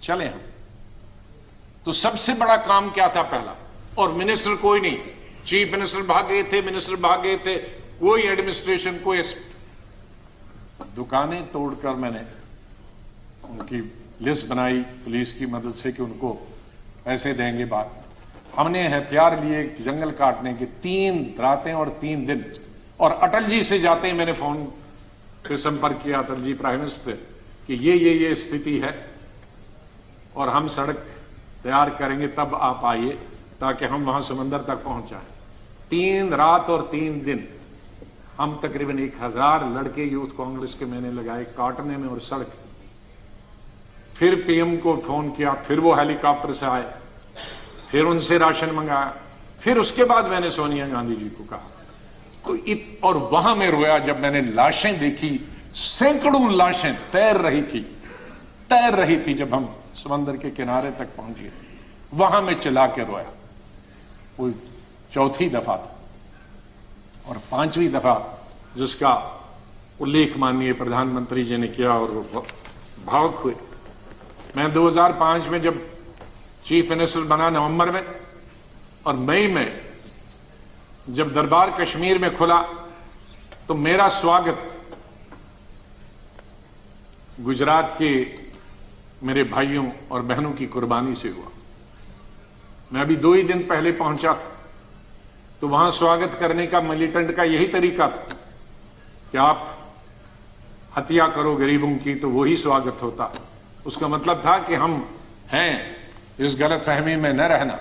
चले हम। तो सबसे बड़ा काम क्या था पहला, और मिनिस्टर कोई नहीं, चीफ मिनिस्टर भाग गए थे, मिनिस्टर भाग गए थे, कोई एडमिनिस्ट्रेशन, कोई दुकानें तोड़कर मैंने उनकी लिस्ट बनाई पुलिस की मदद से कि उनको पैसे देंगे। बाद हमने हथियार लिए जंगल काटने के 3 रातें और 3 दिन। और अटल जी से जाते ही मैंने फोन पे संपर्क किया, अटल जी प्राइम मिनिस्टर, कि ये स्थिति है और हम सड़क तैयार करेंगे, तब आप आइए ताकि हम वहां समंदर तक पहुंच जाएं। 3 रात और 3 दिन हम तकरीबन 1000 लड़के यूथ कांग्रेस के मैंने लगाए काटने में और सड़क। फिर पीएम को फोन किया, फिर वो हेलीकॉप्टर से आए, फिर उनसे राशन मंगाया, फिर उसके बाद मैंने सोनिया गांधी जी को कहा। तो और वहां मैं रोया जब मैंने लाशें देखी, सैकड़ों लाशें तैर रही थी जब हम समंदर के किनारे तक पहुंचे, वहां मैं चिल्ला के रोया। वो 4थी दफा था। और 5वीं दफा जिसका उल्लेख माननीय प्रधानमंत्री जी ने किया और वो भावुक हुए। मैं 2005 में जब चीफ मिनिस्टर बना नवंबर में, और मई में जब दरबार कश्मीर में खुला, तो मेरा स्वागत गुजरात के मेरे भाइयों और बहनों की कुर्बानी से हुआ। मैं अभी 2 ही दिन पहले पहुंचा था, तो वहां स्वागत करने का मिलिटेंट का यही तरीका था कि आप हत्या करो गरीबों की तो वही स्वागत होता। उसका मतलब था कि हम हैं, इस गलतफहमी में न रहना।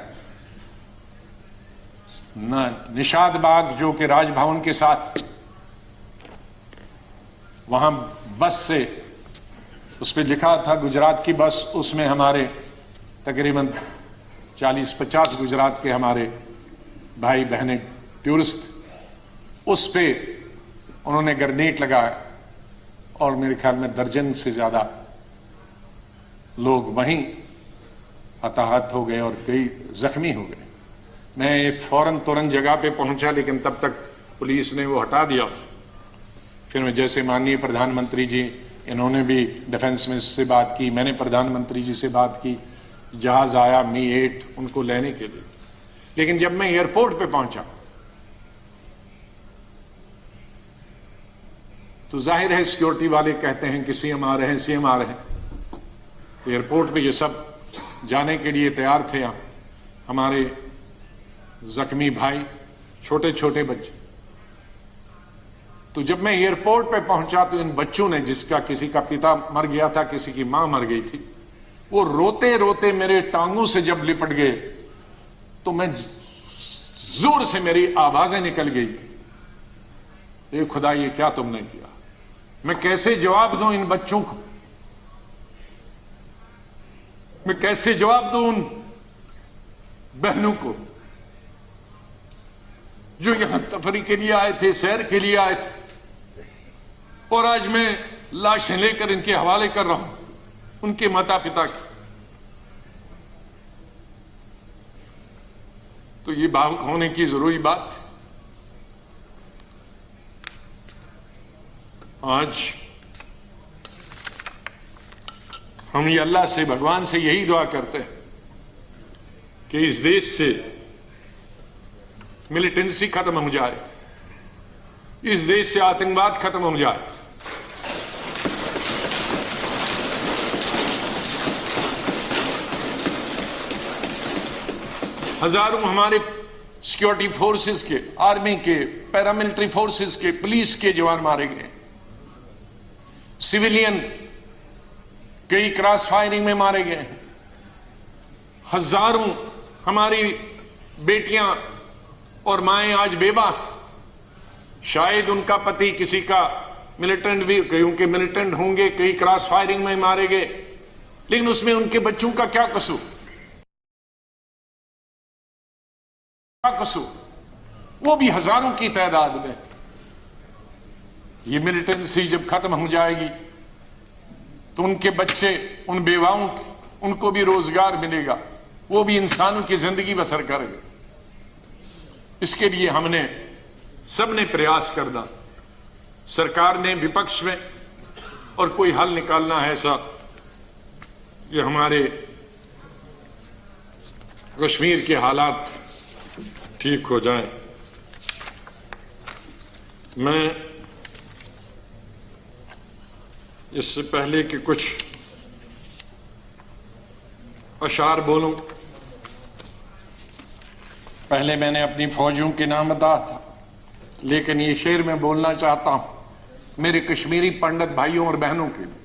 न निषाद बाग जो कि राजभवन के साथ वहां बस से, उस पर लिखा था गुजरात की बस, उसमें हमारे तकरीबन 40-50 गुजरात के हमारे भाई बहनें टूरिस्ट, उस पे उन्होंने ग्रेनेड लगाया और मेरे ख्याल में दर्जन से ज्यादा लोग वहीं हताहत हो गए और कई जख्मी हो गए। मैं एक फौरन तुरंत जगह पे पहुंचा, लेकिन तब तक पुलिस ने वो हटा दिया था। फिर मैं जैसे माननीय प्रधानमंत्री जी, इन्होंने भी डिफेंस मिनिस्टर से बात की, मैंने प्रधानमंत्री जी से बात की, जहाज आया मी-8 उनको लेने के लिए। लेकिन जब मैं एयरपोर्ट पे पहुंचा तो जाहिर है सिक्योरिटी वाले कहते हैं कि सीएम आ रहे हैं, सीएम आ रहे हैं। तो एयरपोर्ट पे ये सब जाने के लिए तैयार थे। हमारे जख्मी भाई, छोटे छोटे बच्चे। तो जब मैं एयरपोर्ट पे पहुंचा तो इन बच्चों ने, जिसका किसी का पिता मर गया था, किसी की मां मर गई थी, वो रोते रोते मेरे टांगों से जब लिपट गए तो मैं जोर से, मेरी आवाजें निकल गई, ए खुदा ये क्या तुमने किया। मैं कैसे जवाब दूं इन बच्चों को, मैं कैसे जवाब दूं उन बहनों को जो यहां तफरी के लिए आए थे, सैर के लिए आए थे, और आज मैं लाशें लेकर इनके हवाले कर रहा हूं उनके माता पिता की। तो ये भावुक होने की जरूरी बात। आज हम ये अल्लाह से, भगवान से यही दुआ करते हैं कि इस देश से मिलिटेंसी खत्म हो जाए, इस देश से आतंकवाद खत्म हो जाए। हजारों हमारे सिक्योरिटी फोर्सेस के, आर्मी के, पैरामिलिट्री फोर्सेस के, पुलिस के जवान मारे गए, सिविलियन कई क्रॉस फायरिंग में मारे गए। हजारों हमारी बेटियां और माएं आज बेवा, शायद उनका पति किसी का मिलिटेंट भी, कईयों के मिलिटेंट होंगे, कई क्रॉस फायरिंग में मारे गए, लेकिन उसमें उनके बच्चों का क्या कसूर, क्या कसूर? वो भी हजारों की तादाद में। ये मिलिटेंसी जब खत्म हो जाएगी तो उनके बच्चे, उन बेवाओं, उनको भी रोजगार मिलेगा, वो भी इंसानों की जिंदगी बसर करेंगे। इसके लिए हमने सबने प्रयास करना, सरकार ने, विपक्ष में, और कोई हल निकालना है ऐसा कि हमारे कश्मीर के हालात ठीक हो जाएं। मैं इससे पहले कि कुछ अशार बोलूं, पहले मैंने अपनी फौजियों के नाम बताया था, लेकिन ये शेर मैं बोलना चाहता हूं मेरे कश्मीरी पंडित भाइयों और बहनों के लिए।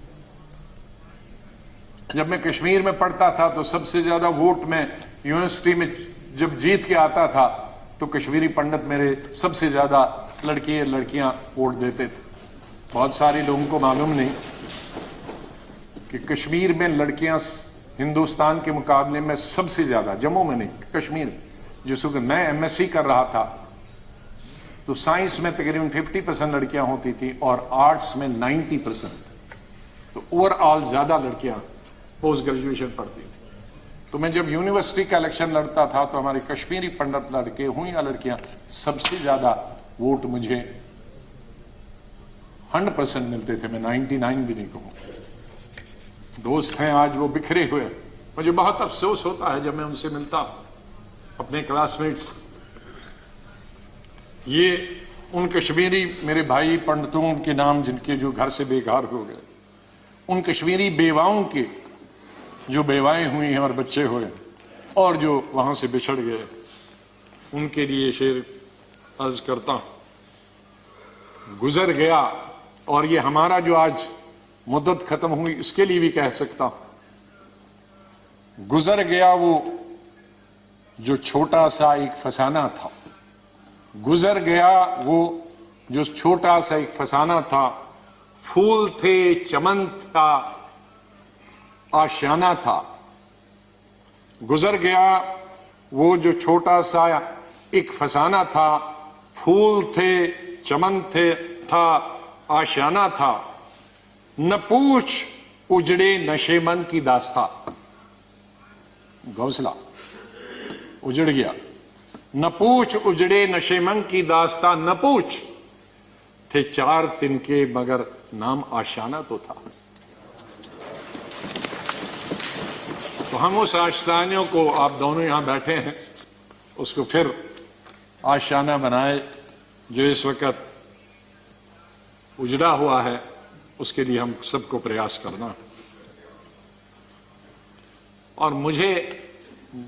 जब मैं कश्मीर में पढ़ता था तो सबसे ज्यादा वोट में यूनिवर्सिटी में जब जीत के आता था तो कश्मीरी पंडित मेरे सबसे ज्यादा लड़कियां वोट देते थे। बहुत सारे लोगों को मालूम नहीं कि कश्मीर में लड़कियां हिंदुस्तान के मुकाबले में सबसे ज्यादा, जम्मू में नहीं, कश्मीर में, जिस वक्त मैं एमएससी कर रहा था तो साइंस में तकरीबन 50% लड़कियां होती थी और आर्ट्स में 90%। तो ओवरऑल ज्यादा लड़कियां पोस्ट ग्रेजुएशन पढ़ती थी। तो मैं जब यूनिवर्सिटी का इलेक्शन लड़ता था तो हमारे कश्मीरी पंडित लड़के हों या लड़कियां, सबसे ज्यादा वोट मुझे 100% मिलते थे। मैं 99 भी नहीं कहूं। दोस्त हैं आज वो बिखरे हुए, मुझे बहुत अफसोस होता है जब मैं उनसे मिलता अपने क्लासमेट्स। ये उन कश्मीरी मेरे भाई पंडितों के नाम जिनके जो घर से बेघर हो गए, उन कश्मीरी बेवाओं के जो बेवाएं हुई हैं और बच्चे हुए और जो वहां से बिछड़ गए, उनके लिए शेर अर्ज करता हूं। गुजर गया, और ये हमारा जो आज मुद्दत खत्म हुई इसके लिए भी कह सकता हूं, गुजर गया वो जो छोटा सा एक फसाना था। गुजर गया वो जो छोटा सा एक फसाना था। फूल थे, चमन था, आशियाना था। गुजर गया वो जो छोटा सा एक फसाना था। फूल थे, चमन थे, था, आशियाना था। न पूछ उजड़े नशे मन की दास्ता। घोंसला उजड़ गया। न पूछ उजड़े नशे मन की दास्ता। न पूछ थे 4 तिनके मगर नाम आशियाना तो था। तो हम उस आशियाने को, आप दोनों यहां बैठे हैं, उसको फिर आशियाना बनाए जो इस वक्त उजड़ा हुआ है। उसके लिए हम सबको प्रयास करना। और मुझे,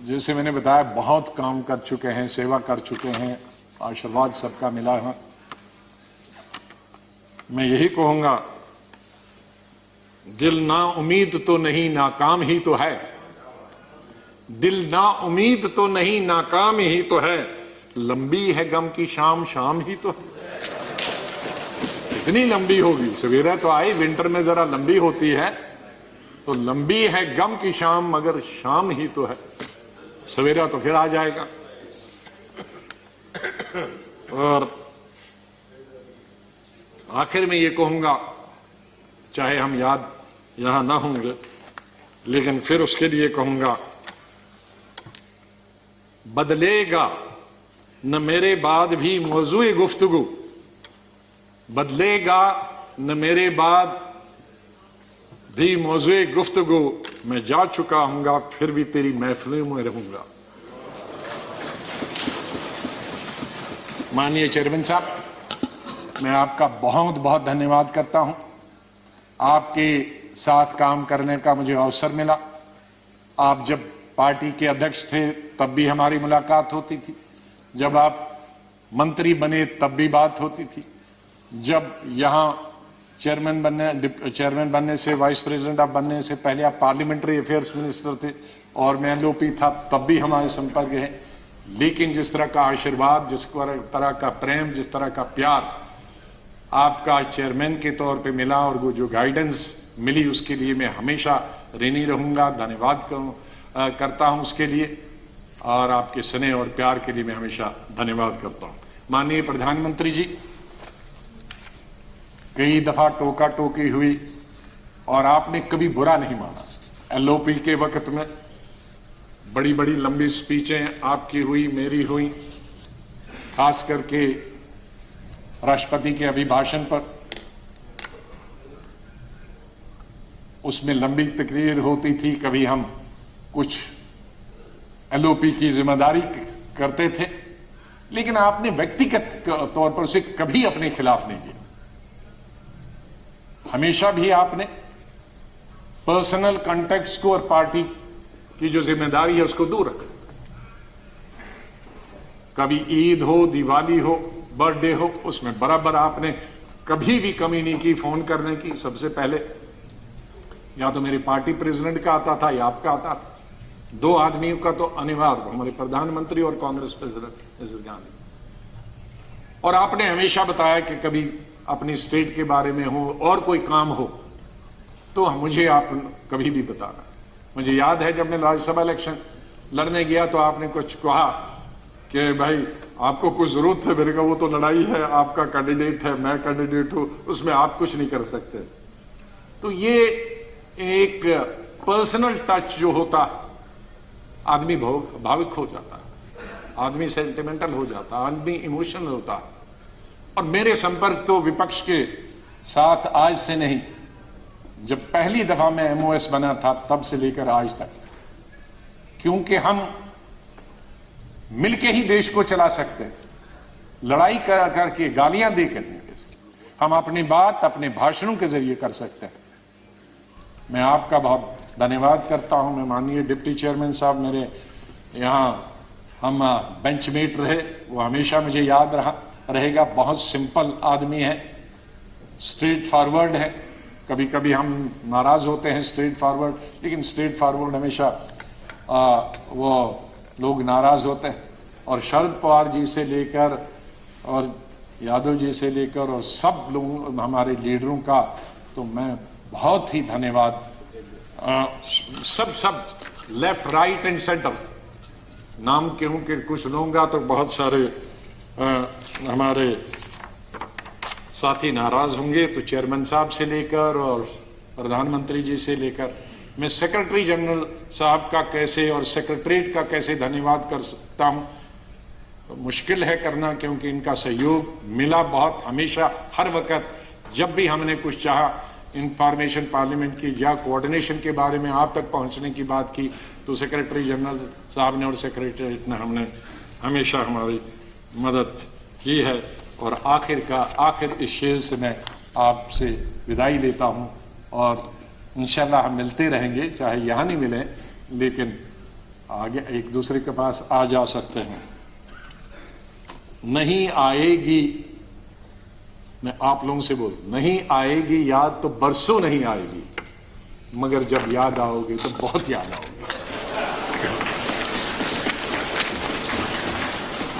जैसे मैंने बताया, बहुत काम कर चुके हैं, सेवा कर चुके हैं, आशीर्वाद सबका मिला है। मैं यही कहूंगा, दिल ना उम्मीद तो नहीं, नाकाम ही तो है। दिल ना उम्मीद तो नहीं, नाकाम ही तो है। लंबी है गम की शाम, शाम ही तो है। इतनी लंबी होगी, सवेरा तो आई, विंटर में जरा लंबी होती है, तो लंबी है गम की शाम मगर शाम ही तो है। सवेरा तो फिर आ जाएगा। और आखिर में ये कहूंगा, चाहे हम याद यहां ना होंगे, लेकिन फिर उसके लिए कहूंगा, बदलेगा न मेरे बाद भी मौजूए गुफ्तगू। बदलेगा न मेरे बाद भी मौजूए गुफ्तगू। मैं जा चुका हूंगा फिर भी तेरी महफिलों में रहूंगा। माननीय चेयरमैन साहब, मैं आपका बहुत बहुत धन्यवाद करता हूं। आपके साथ काम करने का मुझे अवसर मिला। आप जब पार्टी के अध्यक्ष थे तब भी हमारी मुलाकात होती थी। जब आप मंत्री बने तब भी बात होती थी। जब यहां चेयरमैन बनने से, वाइस प्रेसिडेंट आप बनने से पहले आप पार्लियामेंट्री अफेयर्स मिनिस्टर थे और मैं एलओपी था, तब भी हमारे संपर्क है। लेकिन जिस तरह का आशीर्वाद, जिस तरह का प्रेम, जिस तरह का प्यार आपका चेयरमैन के तौर पे मिला और वो जो गाइडेंस मिली, उसके लिए मैं हमेशा ऋणी रहूंगा। धन्यवाद करता हूं उसके लिए, और आपके स्नेह और प्यार के लिए मैं हमेशा धन्यवाद करता हूं। माननीय प्रधानमंत्री जी, कई दफा टोका टोकी हुई और आपने कभी बुरा नहीं माना। एलओपी के वक्त में बड़ी बड़ी लंबी स्पीचें आपकी हुई, मेरी हुई, खास करके राष्ट्रपति के अभिभाषण पर। उसमें लंबी तकरीर होती थी, कभी हम कुछ एलओपी की जिम्मेदारी करते थे, लेकिन आपने व्यक्तिगत तौर पर उसे कभी अपने खिलाफ नहीं किया। हमेशा भी आपने पर्सनल कॉन्टेक्ट्स को और पार्टी की जो जिम्मेदारी है उसको दूर रखा। कभी ईद हो, दिवाली हो, बर्थडे हो, उसमें बराबर आपने कभी भी कमी नहीं की फोन करने की। सबसे पहले या तो मेरी पार्टी प्रेसिडेंट का आता था या आपका आता था। दो आदमियों का तो अनिवार्य, हमारे प्रधानमंत्री और कांग्रेस प्रेसिडेंट मिसेस गांधी। और आपने हमेशा बताया कि कभी अपनी स्टेट के बारे में हो और कोई काम हो तो मुझे आप कभी भी बताना। मुझे याद है जब मैं राज्यसभा इलेक्शन लड़ने गया तो आपने कुछ कहा कि भाई आपको कुछ जरूरत है। मेरे का वो तो लड़ाई है, आपका कैंडिडेट है, मैं कैंडिडेट हूं, उसमें आप कुछ नहीं कर सकते। तो ये एक पर्सनल टच जो होता, आदमी भावुक हो जाता है, आदमी सेंटिमेंटल हो जाता है, आदमी इमोशनल होता है। और मेरे संपर्क तो विपक्ष के साथ आज से नहीं, जब पहली दफा मैं एमओएस बना था तब से लेकर आज तक, क्योंकि हम मिलके ही देश को चला सकते हैं। लड़ाई करके, गालियां देकर हम अपनी बात अपने भाषणों के जरिए कर सकते हैं। मैं आपका बहुत धन्यवाद करता हूं। मैं माननीय डिप्टी चेयरमैन साहब, मेरे यहां हम बेंचमेट रहे, वो हमेशा मुझे याद रहेगा। बहुत सिंपल आदमी है, स्ट्रेट फॉरवर्ड है। कभी कभी हम नाराज होते हैं स्ट्रेट फॉरवर्ड, लेकिन स्ट्रेट फॉरवर्ड हमेशा वो लोग नाराज होते हैं। और शरद पवार जी से लेकर और यादव जी से लेकर और सब लोग हमारे लीडरों का तो मैं बहुत ही धन्यवाद, सब लेफ्ट राइट एंड सेंटर, नाम क्यों कि कुछ लूंगा तो बहुत सारे हमारे साथी नाराज होंगे। तो चेयरमैन साहब से लेकर और प्रधानमंत्री जी से लेकर, मैं सेक्रेटरी जनरल साहब का कैसे और सेक्रेटरीट का कैसे धन्यवाद कर सकता हूं, मुश्किल है करना, क्योंकि इनका सहयोग मिला बहुत। हमेशा हर वक्त जब भी हमने कुछ चाहा, इंफॉर्मेशन पार्लियामेंट की या कोऑर्डिनेशन के बारे में आप तक पहुंचने की बात की, तो सेक्रेटरी जनरल साहब ने और सेक्रेटरीट ने हमने हमेशा हमारी मदद की है। और आखिर इस शेर से मैं आपसे विदाई लेता हूं, और इंशाल्लाह हम मिलते रहेंगे, चाहे यहां नहीं मिले लेकिन आगे एक दूसरे के पास आ जा सकते हैं। नहीं आएगी, मैं आप लोगों से बोल, नहीं आएगी याद तो बरसों नहीं आएगी, मगर जब याद आओगे तो बहुत याद आओगे।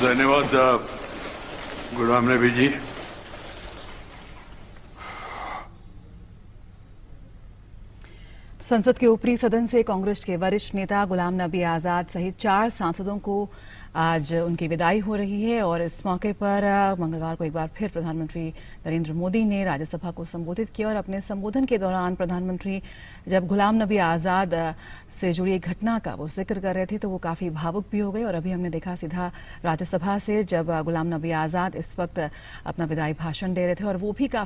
धन्यवाद गुलाम नबी जी। संसद के ऊपरी सदन से कांग्रेस के वरिष्ठ नेता गुलाम नबी आजाद सहित 4 सांसदों को आज उनकी विदाई हो रही है। और इस मौके पर मंगलवार को एक बार फिर प्रधानमंत्री नरेंद्र मोदी ने राज्यसभा को संबोधित किया। और अपने संबोधन के दौरान प्रधानमंत्री जब गुलाम नबी आजाद से जुड़ी एक घटना का वो जिक्र कर रहे थे तो वो काफी भावुक भी हो गए। और अभी हमने देखा सीधा राज्यसभा से जब गुलाम नबी आजाद इस वक्त अपना विदाई भाषण दे रहे थे और वो भी काफी